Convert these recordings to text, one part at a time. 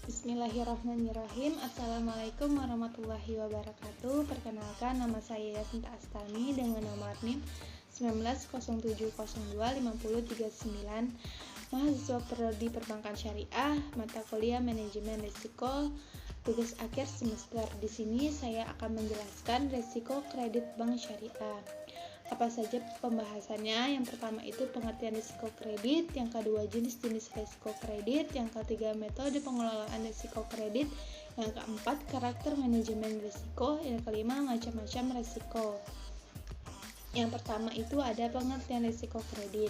Bismillahirrahmanirrahim. Assalamualaikum warahmatullahi wabarakatuh. Perkenalkan, nama saya Yasinta Astami dengan nomor NIM 1907025039, mahasiswa Prodi Perbankan Syariah, mata kuliah Manajemen Risiko, tugas akhir semester. Di sini saya akan menjelaskan risiko kredit bank syariah. Apa saja pembahasannya? Yang pertama itu pengertian risiko kredit, yang kedua jenis-jenis risiko kredit, yang ketiga metode pengelolaan risiko kredit, yang keempat karakter manajemen risiko, yang kelima macam-macam risiko. Yang pertama itu ada pengertian risiko kredit.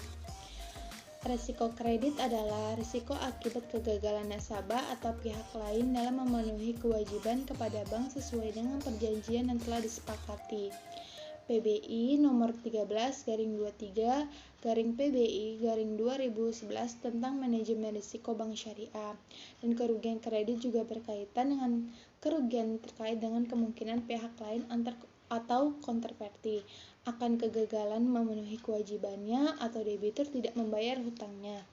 Risiko kredit adalah risiko akibat kegagalan nasabah atau pihak lain dalam memenuhi kewajiban kepada bank sesuai dengan perjanjian yang telah disepakati. PBI nomor 13/23/PBI/2011 tentang manajemen risiko bank syariah. Dan kerugian kredit juga berkaitan dengan kerugian terkait dengan kemungkinan pihak lain atau counterparty akan kegagalan memenuhi kewajibannya atau debitur tidak membayar hutangnya.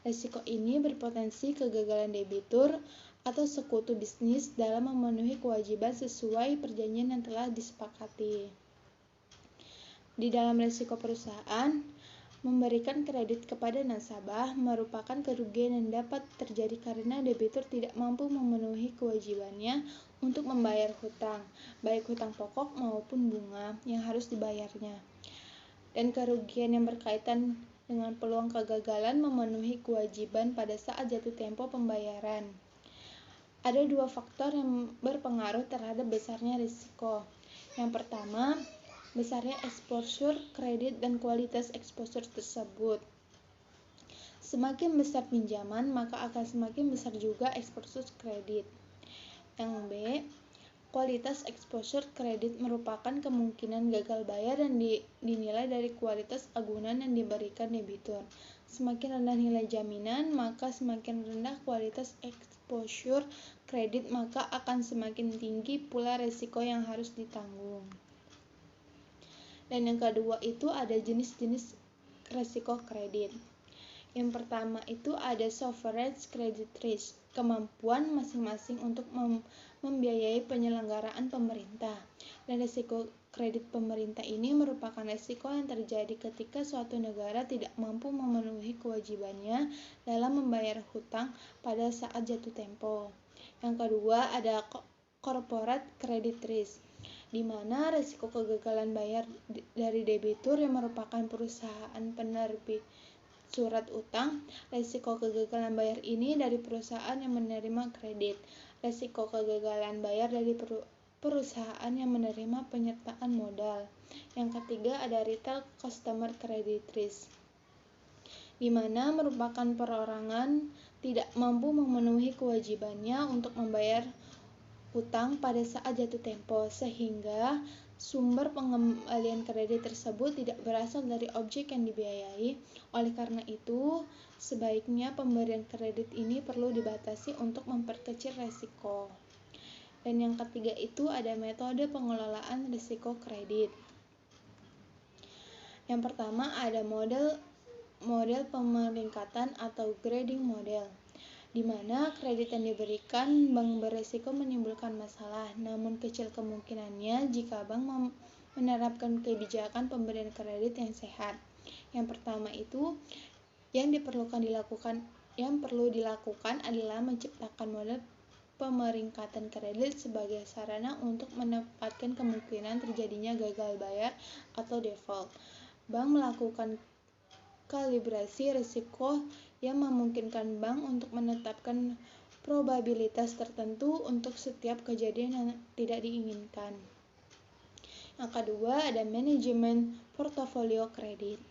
Risiko ini berpotensi kegagalan debitur atau sekutu bisnis dalam memenuhi kewajiban sesuai perjanjian yang telah disepakati. Di dalam risiko perusahaan, memberikan kredit kepada nasabah merupakan kerugian yang dapat terjadi karena debitur tidak mampu memenuhi kewajibannya untuk membayar hutang, baik hutang pokok maupun bunga yang harus dibayarnya. Dan kerugian yang berkaitan dengan peluang kegagalan memenuhi kewajiban pada saat jatuh tempo pembayaran. Ada dua faktor yang berpengaruh terhadap besarnya risiko. Yang pertama, besarnya exposure kredit dan kualitas exposure tersebut. Semakin besar pinjaman, maka akan semakin besar juga exposure kredit. Yang B, kualitas exposure kredit merupakan kemungkinan gagal bayar dan dinilai dari kualitas agunan yang diberikan debitur. Semakin rendah nilai jaminan, maka semakin rendah kualitas exposure kredit, maka akan semakin tinggi pula risiko yang harus ditanggung. Dan yang kedua itu ada jenis-jenis risiko kredit. Yang pertama itu ada sovereign credit risk, kemampuan masing-masing untuk membiayai penyelenggaraan pemerintah. Dan risiko kredit pemerintah ini merupakan risiko yang terjadi ketika suatu negara tidak mampu memenuhi kewajibannya dalam membayar hutang pada saat jatuh tempo. Yang kedua ada corporate credit risk, di mana risiko kegagalan bayar dari debitur yang merupakan perusahaan penerbit surat utang. Risiko kegagalan bayar ini dari perusahaan yang menerima kredit. Risiko kegagalan bayar dari perusahaan yang menerima penyertaan modal. Yang ketiga ada retail customer credit risk, di mana merupakan perorangan tidak mampu memenuhi kewajibannya untuk membayar hutang pada saat jatuh tempo, sehingga sumber pengembalian kredit tersebut tidak berasal dari objek yang dibiayai. Oleh karena itu, sebaiknya pemberian kredit ini perlu dibatasi untuk memperkecil risiko. Dan yang ketiga itu ada metode pengelolaan risiko kredit. Yang pertama ada model pemeringkatan atau grading model, di mana kredit yang diberikan bank berisiko menimbulkan masalah, namun kecil kemungkinannya jika bank menerapkan kebijakan pemberian kredit yang sehat. Yang pertama itu yang perlu dilakukan adalah menciptakan model pemeringkatan kredit sebagai sarana untuk menempatkan kemungkinan terjadinya gagal bayar atau default. Bank melakukan kalibrasi risiko yang memungkinkan bank untuk menetapkan probabilitas tertentu untuk setiap kejadian yang tidak diinginkan. Yang kedua ada manajemen portofolio kredit.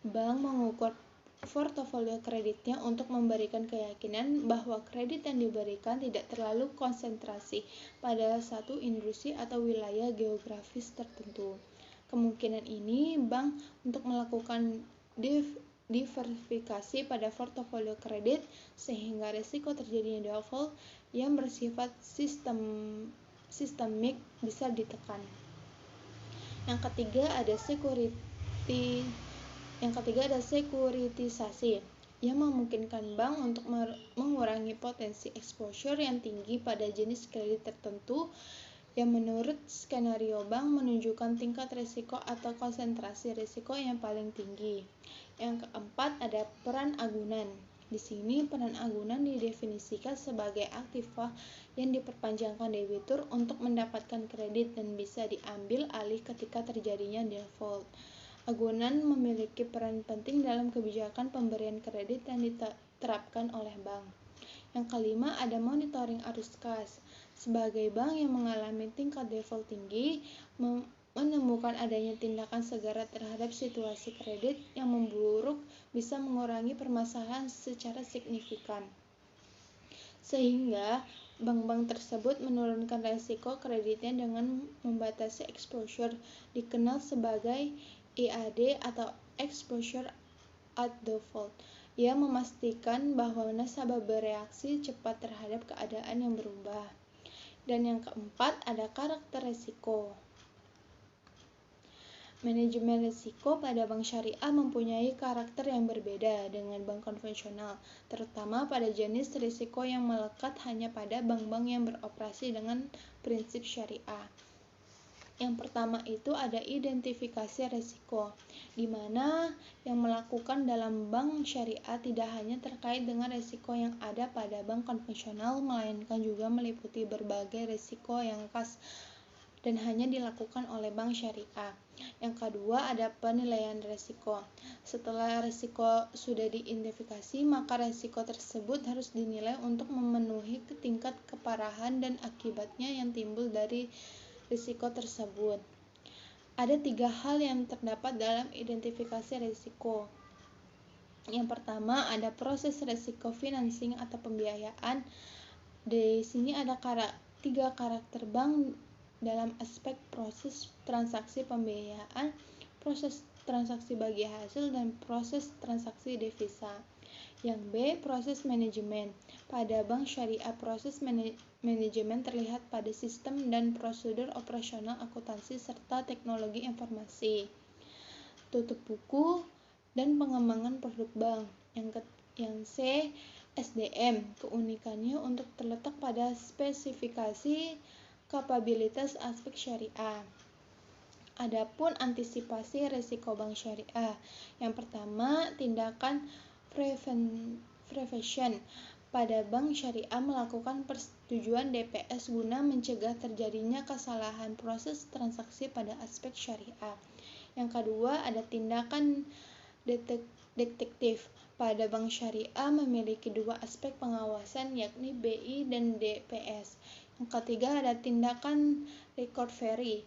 Bank mengukur portofolio kreditnya untuk memberikan keyakinan bahwa kredit yang diberikan tidak terlalu konsentrasi pada satu industri atau wilayah geografis tertentu. Kemungkinan ini bank untuk melakukan diversifikasi pada portofolio kredit sehingga risiko terjadinya default yang bersifat sistemik bisa ditekan. Yang ketiga ada sekuritisasi, yang memungkinkan bank untuk mengurangi potensi exposure yang tinggi pada jenis kredit tertentu yang menurut skenario bank menunjukkan tingkat risiko atau konsentrasi risiko yang paling tinggi. Yang keempat ada peran agunan. Di sini peran agunan didefinisikan sebagai aktiva yang diperpanjangkan debitur untuk mendapatkan kredit dan bisa diambil alih ketika terjadinya default. Agunan memiliki peran penting dalam kebijakan pemberian kredit yang diterapkan oleh bank. Yang kelima ada monitoring arus kas. Sebagai bank yang mengalami tingkat default tinggi, menemukan adanya tindakan segera terhadap situasi kredit yang memburuk bisa mengurangi permasalahan secara signifikan. Sehingga bank-bank tersebut menurunkan resiko kreditnya dengan membatasi exposure, dikenal sebagai EAD atau exposure at default, yang memastikan bahwa nasabah bereaksi cepat terhadap keadaan yang berubah. Dan yang keempat ada karakter risiko. Manajemen risiko pada bank syariah mempunyai karakter yang berbeda dengan bank konvensional, terutama pada jenis risiko yang melekat hanya pada bank-bank yang beroperasi dengan prinsip syariah. Yang pertama itu ada identifikasi risiko, di mana yang melakukan dalam bank syariah tidak hanya terkait dengan risiko yang ada pada bank konvensional, melainkan juga meliputi berbagai risiko yang khas dan hanya dilakukan oleh bank syariah. Yang kedua ada penilaian risiko. Setelah risiko sudah diidentifikasi, maka risiko tersebut harus dinilai untuk memenuhi tingkat keparahan dan akibatnya yang timbul dari risiko tersebut. Ada 3 hal yang terdapat dalam identifikasi risiko. Yang pertama ada proses risiko financing atau pembiayaan. Di sini ada 3 karakter bank dalam aspek proses transaksi pembiayaan, proses transaksi bagi hasil, dan proses transaksi devisa. Yang B, proses manajemen. Pada bank syariah, proses manajemen terlihat pada sistem dan prosedur operasional akuntansi serta teknologi informasi, tutup buku, dan pengembangan produk bank. Yang C, SDM. Keunikannya untuk terletak pada spesifikasi kapabilitas aspek syariah. Adapun antisipasi risiko bank syariah. Yang pertama, tindakan prevention. Pada bank syariah melakukan persetujuan DPS guna mencegah terjadinya kesalahan proses transaksi pada aspek syariah. Yang kedua, ada tindakan detektif. Pada bank syariah memiliki 2 aspek pengawasan, yakni BI dan DPS. Yang ketiga ada tindakan recovery.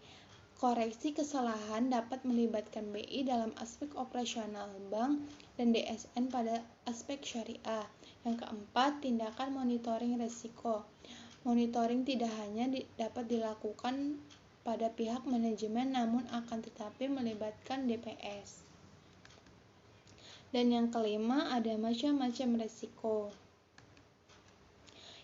Koreksi kesalahan dapat melibatkan BI dalam aspek operasional bank dan DSN pada aspek syariah. Yang keempat, tindakan monitoring risiko. Monitoring tidak hanya dapat dilakukan pada pihak manajemen namun akan tetapi melibatkan DPS. Dan yang kelima ada macam-macam risiko.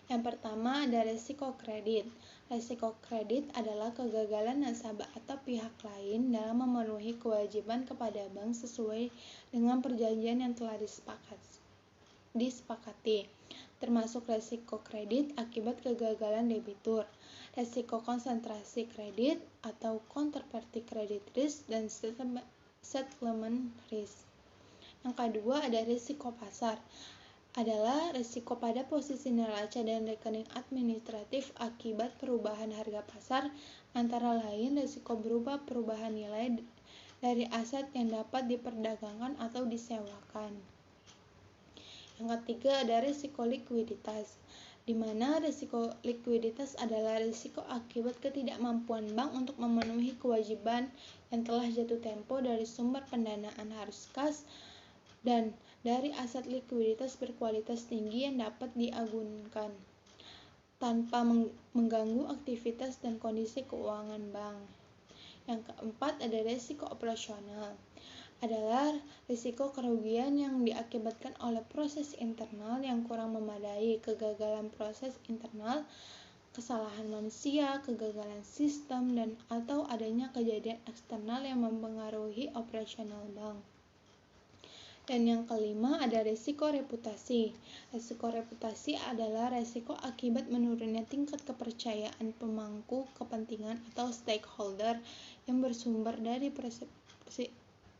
Yang pertama ada risiko kredit. Risiko kredit adalah kegagalan nasabah atau pihak lain dalam memenuhi kewajiban kepada bank sesuai dengan perjanjian yang telah disepakati, termasuk risiko kredit akibat kegagalan debitur, risiko konsentrasi kredit atau counterparty credit risk, dan settlement risk. Yang kedua ada risiko pasar. Adalah risiko pada posisi neraca dan rekening administratif akibat perubahan harga pasar, antara lain risiko berupa perubahan nilai dari aset yang dapat diperdagangkan atau disewakan. Yang ketiga ada risiko likuiditas, di mana risiko likuiditas adalah risiko akibat ketidakmampuan bank untuk memenuhi kewajiban yang telah jatuh tempo dari sumber pendanaan arus kas dan dari aset likuiditas berkualitas tinggi yang dapat diagunkan tanpa mengganggu aktivitas dan kondisi keuangan bank. Yang keempat ada risiko operasional. Adalah risiko kerugian yang diakibatkan oleh proses internal yang kurang memadai, kegagalan proses internal, kesalahan manusia, kegagalan sistem, dan atau adanya kejadian eksternal yang mempengaruhi operasional bank. Dan yang kelima ada resiko reputasi. Resiko reputasi adalah resiko akibat menurunnya tingkat kepercayaan pemangku kepentingan atau stakeholder yang bersumber dari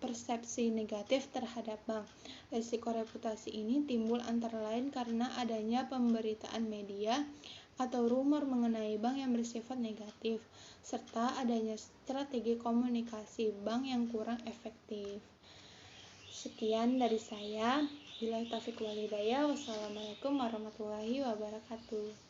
persepsi negatif terhadap bank. Resiko reputasi ini timbul antara lain karena adanya pemberitaan media atau rumor mengenai bank yang bersifat negatif, serta adanya strategi komunikasi bank yang kurang efektif. Sekian dari saya. Billahi taufiq wal hidayah. Wassalamualaikum warahmatullahi wabarakatuh.